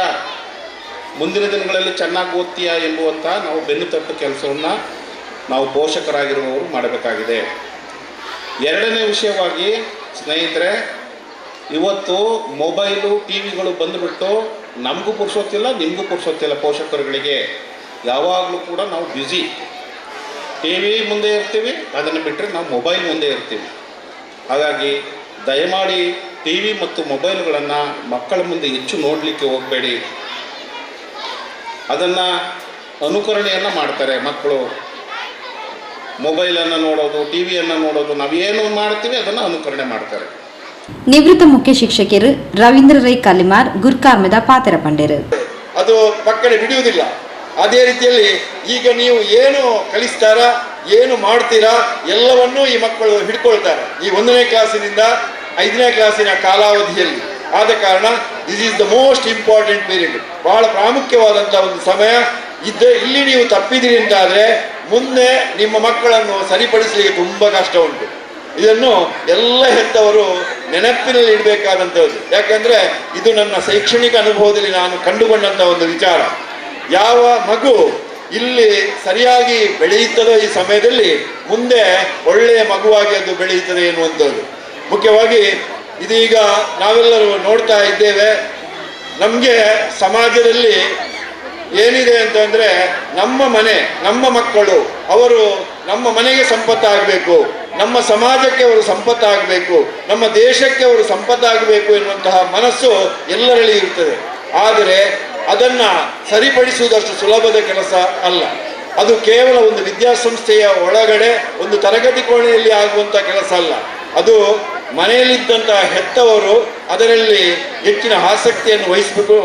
Speaker 6: ಮುಂದಿನ ದಿನಗಳಲ್ಲಿ ಚೆನ್ನಾಗಿ ಓದ್ತೀಯ ಎಂಬುವಂಥ ನಾವು ಬೆನ್ನು ತಟ್ಟು ಕೆಲಸವನ್ನು ನಾವು ಪೋಷಕರಾಗಿರುವವರು ಮಾಡಬೇಕಾಗಿದೆ. ಎರಡನೇ ವಿಷಯವಾಗಿ ಸ್ನೇಹಿತರೆ, ಇವತ್ತು ಮೊಬೈಲು ಟಿವಿಗಳು ಬಂದುಬಿಟ್ಟು ನಮಗೂ ಪುರ್ಸೊತ್ತಿಲ್ಲ, ನಿಮಗೂ ಪುರ್ಸೊತ್ತಿಲ್ಲ. ಪೋಷಕರುಗಳಿಗೆ ಯಾವಾಗಲೂ ಕೂಡ ನಾವು ಬ್ಯುಸಿ, ಟಿವಿ ಮುಂದೆ ಇರ್ತೀವಿ, ಅದನ್ನು ಬಿಟ್ಟರೆ ನಾವು ಮೊಬೈಲ್ ಮುಂದೆ ಇರ್ತೀವಿ. ಹಾಗಾಗಿ ದಯಮಾಡಿ ಟಿವಿ ಮತ್ತು ಮೊಬೈಲ್ಗಳನ್ನು ಮಕ್ಕಳ ಮುಂದೆ ಹೆಚ್ಚು ನೋಡಲಿಕ್ಕೆ ಹೋಗಬೇಡಿ. ಅದನ್ನು ಅನುಕರಣೆಯನ್ನು ಮಾಡ್ತಾರೆ ಮಕ್ಕಳು. ಮೊಬೈಲನ್ನು ನೋಡೋದು, ಟಿವಿಯನ್ನು ನೋಡೋದು, ನಾವೇನು ಮಾಡ್ತೀವಿ ಅದನ್ನು ಅನುಕರಣೆ ಮಾಡ್ತಾರೆ.
Speaker 2: ನಿವೃತ್ತ ಮುಖ್ಯ ಶಿಕ್ಷಕರು ರವೀಂದ್ರ ರೈ ಕಲಿಮಾರ್ ಗುರ್ಕಾರ್ಮೆದ ಪಾತ್ರ ಪಂಡರು.
Speaker 12: ಅದು ಮಕ್ಕಳು ಬಿಡುವುದಿಲ್ಲ. ಅದೇ ರೀತಿಯಲ್ಲಿ ಈಗ ನೀವು ಏನು ಕಲಿಸ್ತಾರ, ಏನು ಮಾಡ್ತೀರಾ ಎಲ್ಲವನ್ನೂ ಈ ಮಕ್ಕಳು ಹಿಡ್ಕೊಳ್ತಾರೆ ಈ 1ನೇ ಕ್ಲಾಸಿನಿಂದ 5ನೇ ಕ್ಲಾಸಿನ ಕಾಲಾವಧಿಯಲ್ಲಿ. ಆದ ಕಾರಣ this is the most important period, ಬಹಳ ಪ್ರಾಮುಖ್ಯವಾದಂಥ ಒಂದು ಸಮಯ. ಇಲ್ಲಿ ನೀವು ತಪ್ಪಿದಿರಿ ಅಂತಾದರೆ ಮುಂದೆ ನಿಮ್ಮ ಮಕ್ಕಳನ್ನು ಸರಿಪಡಿಸಲಿಕ್ಕೆ ತುಂಬ ಕಷ್ಟ ಉಂಟು. ಇದನ್ನು ಎಲ್ಲ ಹೆತ್ತವರು ನೆನಪಿನಲ್ಲಿ ಇಡಬೇಕಾದಂಥದ್ದು. ಯಾಕಂದರೆ ಇದು ನನ್ನ ಶೈಕ್ಷಣಿಕ ಅನುಭವದಲ್ಲಿ ನಾನು ಕಂಡುಕೊಂಡಂಥ ಒಂದು ವಿಚಾರ. ಯಾವ ಮಗು ಇಲ್ಲಿ ಸರಿಯಾಗಿ ಬೆಳೆಯುತ್ತದೋ ಈ ಸಮಯದಲ್ಲಿ ಮುಂದೆ ಒಳ್ಳೆಯ ಮಗುವಾಗಿ ಅದು ಬೆಳೆಯುತ್ತದೆ ಎನ್ನುವಂಥದ್ದು. ಮುಖ್ಯವಾಗಿ ಇದೀಗ ನಾವೆಲ್ಲರೂ ನೋಡ್ತಾ ಇದ್ದೇವೆ. ನಮಗೆ ಸಮಾಜದಲ್ಲಿ ಏನಿದೆ ಅಂತಂದರೆ, ನಮ್ಮ ಮನೆ, ನಮ್ಮ ಮಕ್ಕಳು, ಅವರು ನಮ್ಮ ಮನೆಗೆ ಸಂಪತ್ತಾಗಬೇಕು, ನಮ್ಮ ಸಮಾಜಕ್ಕೆ ಅವರು ಸಂಪತ್ತಾಗಬೇಕು, ನಮ್ಮ ದೇಶಕ್ಕೆ ಅವರು ಸಂಪತ್ತಾಗಬೇಕು ಎನ್ನುವಂತಹ ಮನಸ್ಸು ಎಲ್ಲರಲ್ಲಿ ಇರ್ತದೆ. ಆದರೆ ಅದನ್ನು ಸರಿಪಡಿಸುವುದಷ್ಟು ಸುಲಭದ ಕೆಲಸ ಅಲ್ಲ. ಅದು ಕೇವಲ ಒಂದು ವಿದ್ಯಾಸಂಸ್ಥೆಯ ಒಳಗಡೆ ಒಂದು ತರಗತಿ ಕೋಣೆಯಲ್ಲಿ ಆಗುವಂಥ ಕೆಲಸ ಅಲ್ಲ. ಅದು ಮನೆಯಲ್ಲಿದ್ದಂತಹ ಹೆತ್ತವರು ಅದರಲ್ಲಿ ಹೆಚ್ಚಿನ ಆಸಕ್ತಿಯನ್ನು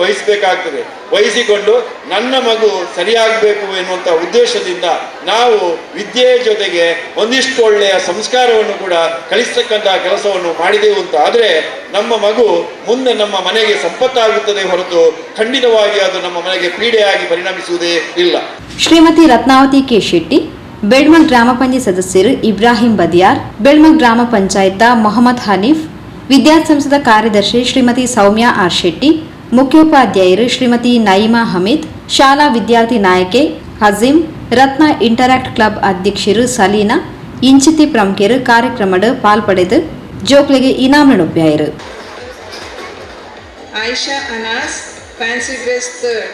Speaker 12: ವಹಿಸಬೇಕಾಗ್ತದೆ. ವಹಿಸಿಕೊಂಡು ನನ್ನ ಮಗು ಸರಿಯಾಗಬೇಕು ಎನ್ನುವಂಥ ಉದ್ದೇಶದಿಂದ ನಾವು ವಿದ್ಯೆಯ ಜೊತೆಗೆ ಒಂದಿಷ್ಟು ಒಳ್ಳೆಯ ಸಂಸ್ಕಾರವನ್ನು ಕೂಡ ಕಲಿಸ್ತಕ್ಕಂತಹ ಕೆಲಸವನ್ನು ಮಾಡಿದೆವು ಅಂತ ಆದರೆ ನಮ್ಮ ಮಗು ಮುಂದೆ ನಮ್ಮ ಮನೆಗೆ ಸಂಪತ್ತಾಗುತ್ತದೆ ಹೊರತು ಖಂಡಿತವಾಗಿ ಅದು ನಮ್ಮ ಮನೆಗೆ ಪೀಡೆಯಾಗಿ ಪರಿಣಮಿಸುವುದೇ ಇಲ್ಲ.
Speaker 2: ಶ್ರೀಮತಿ ರತ್ನಾವತಿ ಕೆ ಶೆಟ್ಟಿ, ಬೆಳ್ಮಲ್ ಗ್ರಾಮ ಪಂಚಾಯತ್ ಸದಸ್ಯರು ಇಬ್ರಾಹಿಂ ಬದಿಯಾರ್, ಬೆಳ್ಮಲ್ ಗ್ರಾಮ ಪಂಚಾಯತ್ ಮೊಹಮ್ಮದ್ ಹನೀಫ್, ವಿದ್ಯಾಸಂಸ್ಥೆದ ಕಾರ್ಯದರ್ಶಿ ಶ್ರೀಮತಿ ಸೌಮ್ಯ ಆರ್ ಶೆಟ್ಟಿ, ಮುಖ್ಯೋಪಾಧ್ಯಾಯರು ಶ್ರೀಮತಿ ನಯಿಮಾ ಹಮೀದ್, ಶಾಲಾ ವಿದ್ಯಾರ್ಥಿ ನಾಯಕೆ ಹಜೀಂ, ರತ್ನ ಇಂಟರಾಕ್ಟ್ ಕ್ಲಬ್ ಅಧ್ಯಕ್ಷರು ಸಲೀನಾ, ಇಂಚಿತಿ ಪ್ರಮುಖರು ಕಾರ್ಯಕ್ರಮದ ಪಾಲ್ಪಡೆದು ಜೋಕ್ಲೆಗೆ ಇನಾಮ್ ನೀಡುಪ್ಯಾಯರು.
Speaker 13: Ayisha Anas, fancy dress 3rd.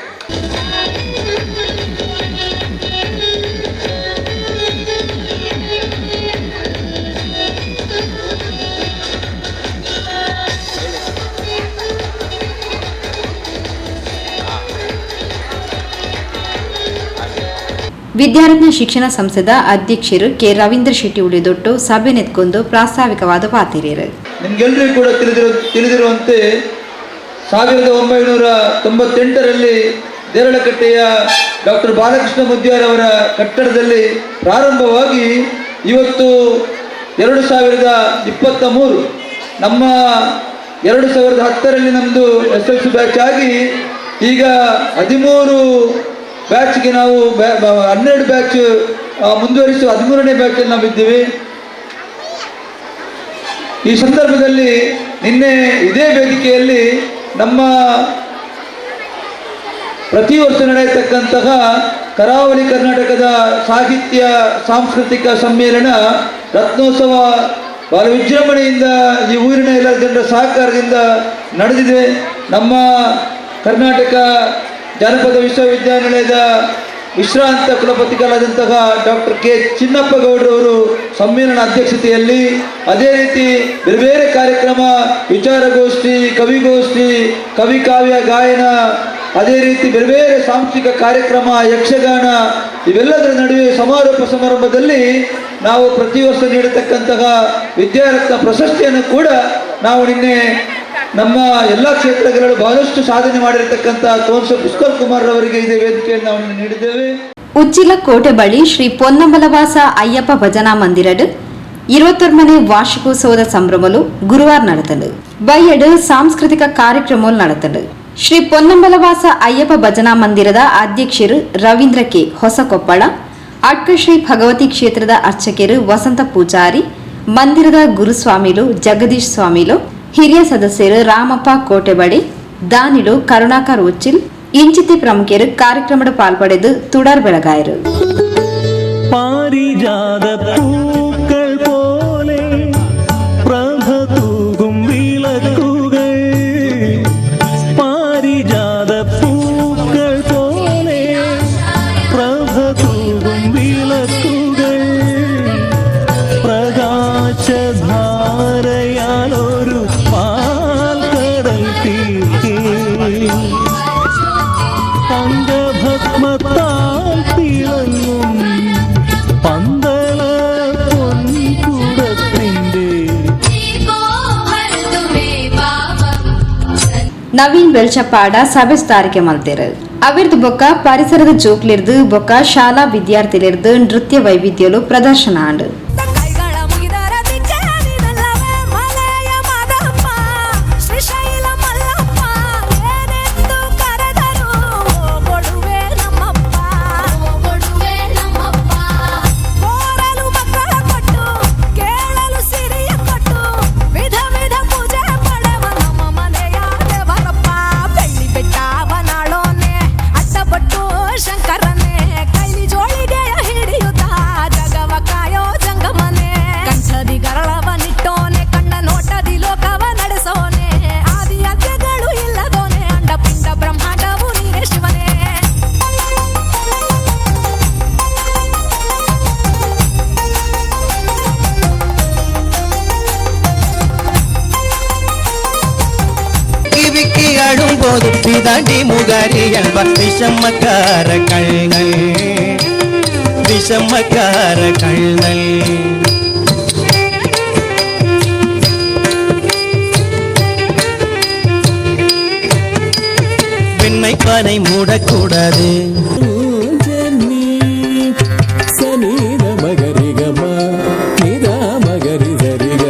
Speaker 2: Vidyaratna ಶಿಕ್ಷಣ ಸಂಸ್ಥೆದ ಅಧ್ಯಕ್ಷರು ಕೆ ರವೀಂದ್ರ ಶೆಟ್ಟಿ ಉಳಿದೊಟ್ಟು ಸಭೆ ನೆತ್ಕೊಂಡು ಪ್ರಾಸ್ತಾವಿಕವಾದ ಪಾತಿರಿಯರು.
Speaker 14: ನಿಮಗೆಲ್ಲರಿಗೂ ಕೂಡ ತಿಳಿದಿರುವಂತೆ 1998ರಲ್ಲಿ ದೇರಳಕಟ್ಟೆಯ ಡಾಕ್ಟರ್ ಬಾಲಕೃಷ್ಣ ಮುದ್ಯಾರ್ ಅವರ ಕಟ್ಟಡದಲ್ಲಿ ಪ್ರಾರಂಭವಾಗಿ ಇವತ್ತು 2023 ನಮ್ಮ 2010ರಲ್ಲಿ ನಮ್ಮದು SLC ಬ್ಯಾಚ್ ಆಗಿ ಈಗ 13 ಬ್ಯಾಚ್ಗೆ ನಾವು 12 ಬ್ಯಾಚ್ ಮುಂದುವರಿಸುವ 13ನೇ ಬ್ಯಾಚಲ್ಲಿ ನಾವಿದ್ದೀವಿ. ಈ ಸಂದರ್ಭದಲ್ಲಿ ನಿನ್ನೆ ಇದೇ ವೇದಿಕೆಯಲ್ಲಿ ನಮ್ಮ ಪ್ರತಿ ವರ್ಷ ನಡೆಯತಕ್ಕಂತಹ ಕರಾವಳಿ ಕರ್ನಾಟಕದ ಸಾಹಿತ್ಯ ಸಾಂಸ್ಕೃತಿಕ ಸಮ್ಮೇಳನ ರತ್ನೋತ್ಸವ ಬಹಳ ವಿಜೃಂಭಣೆಯಿಂದ ಈ ಊರಿನ ಎಲ್ಲ ಜನರ ಸಹಕಾರದಿಂದ ನಡೆದಿದೆ. ನಮ್ಮ ಕರ್ನಾಟಕ ಜಾನಪದ ವಿಶ್ವವಿದ್ಯಾನಿಲಯದ ವಿಶ್ರಾಂತ ಕುಲಪತಿಗಳಾದಂತಹ ಡಾಕ್ಟರ್ ಕೆ ಚಿನ್ನಪ್ಪ ಗೌಡ್ರವರು ಸಮ್ಮೇಳನ ಅಧ್ಯಕ್ಷತೆಯಲ್ಲಿ, ಅದೇ ರೀತಿ ಬೇರೆ ಬೇರೆ ಕಾರ್ಯಕ್ರಮ, ವಿಚಾರಗೋಷ್ಠಿ, ಕವಿಗೋಷ್ಠಿ, ಕವಿ ಕಾವ್ಯ ಗಾಯನ, ಅದೇ ರೀತಿ ಬೇರೆ ಬೇರೆ ಸಾಂಸ್ಕೃತಿಕ ಕಾರ್ಯಕ್ರಮ, ಯಕ್ಷಗಾನ, ಇವೆಲ್ಲದರ ನಡುವೆ ಸಮಾರೋಪ ಸಮಾರಂಭದಲ್ಲಿ ನಾವು ಪ್ರತಿ ವರ್ಷ ನೀಡತಕ್ಕಂತಹ ವಿದ್ಯಾರತ್ನ ಪ್ರಶಸ್ತಿಯನ್ನು ಕೂಡ ನಾವು ನಿನ್ನೆ ನಮ್ಮ ಎಲ್ಲ ಕ್ಷೇತ್ರಗಳಲ್ಲಿ ಬಹಳಷ್ಟು ಸಾಧನೆ ಮಾಡಿರತಕ್ಕಂಥ ತೋನ್ಸ ಪುಷ್ಕರ್ ಕುಮಾರ್ ಅವರಿಗೆ ಇದೇ ವೇದಿಕೆಯನ್ನು ನಾವು ನೀಡಿದ್ದೇವೆ.
Speaker 2: ಉಚ್ಚಿಲ ಕೋಟೆ ಬಳಿ ಶ್ರೀ ಪೊನ್ನಂಬಲವಾಸ ಅಯ್ಯಪ್ಪ ಭಜನಾ ಮಂದಿರಡ್ 21ನೇ ವಾರ್ಷಿಕೋತ್ಸವದ ಸಂಭ್ರಮಲು ಗುರುವಾರ ನಡೆದಲು. ಬೈಯಡ್ ಸಾಂಸ್ಕೃತಿಕ ಕಾರ್ಯಕ್ರಮ ನಡೆದಲು. ಶ್ರೀ ಪೊನ್ನಂಬಲವಾಸ ಅಯ್ಯಪ್ಪ ಭಜನಾ ಮಂದಿರದ ಅಧ್ಯಕ್ಷರು ರವೀಂದ್ರ ಕೆ ಹೊಸಕೊಪ್ಪಳ, ಅಟ್ಕ ಶ್ರೀ ಭಗವತಿ ಕ್ಷೇತ್ರದ ಅರ್ಚಕರು ವಸಂತ ಪೂಜಾರಿ, ಮಂದಿರದ ಗುರುಸ್ವಾಮಿಲು ಜಗದೀಶ್ ಸ್ವಾಮಿಲು, ಹಿರಿಯ ಸದಸ್ಯರು ರಾಮಪ್ಪ ಕೋಟೆಬಡಿ, ದಾನಿಲು ಕರುಣಾಕರ್ ಉಚ್ಚಿಲ್, ಇಂಚಿತಿ ಪ್ರಮುಖರು ಕಾರ್ಯಕ್ರಮದ ಪಾಲ್ಪಡೆದು ತುಡರ್ ಬೆಳಗಾಯರು.
Speaker 11: പാരിജാത പൂക്കൾ പോലെ പ്രഭ തൂകും വിളക്കുകൾ, പാരിജാത പൂക്കൾ പോലെ പ്രഭ തൂകും വിളക്കുകൾ, പ്രകാശധാരയാലൊരു പാൽക്കടൽ തീർക്കേ, തങ്കഭസ്മത്താൽ തിളങ്ങും പന്തള പൊൻകുടത്തിന്റെ
Speaker 2: ನವೀನ್ ಬೆಳ್ಚಪ್ಪಾಡ ಸಭೆ ಸ್ಥಾರಿಕೆ ಮಲ್ತೇರು. ಅವಿರ್ದು ಬೊಕ್ಕ ಪರಿಸರದ ಜೋಕ್ಲಿರ್ದು ಬೊಕ್ಕ ಶಾಲಾ ವಿದ್ಯಾರ್ಥಿಲಿರ್ದು ನೃತ್ಯ ವೈವಿಧ್ಯಲು ಪ್ರದರ್ಶನ ಆಂಡು.
Speaker 11: ஆடும்போது பிதாண்டி முகாரி என்பர் விஷமக்கார கண்ணல், விஷமக்கார கண்ணல். பெண்மை பானை மூடக்கூடாது. சனீத மகரிகம நித மகரி சரிக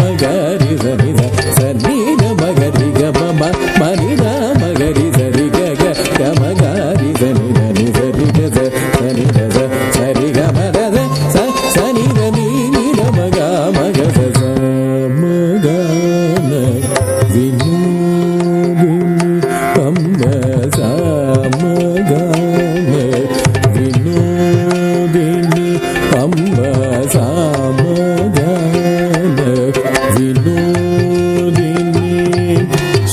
Speaker 11: மகரி சனித சனீத மகரிகம மனித மகரி சரிக கமகாரி சனித நிசரிக சனித சரிக மத சனித நீத மக மக மகான வினோதினி பம்ப சாமகான வினோதினி பம்ப சாமகான வினோதினி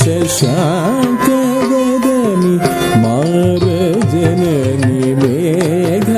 Speaker 11: ಶಶಾಂಕವದನಿ ಮಾರ ಜನನಿ ಮೇಘ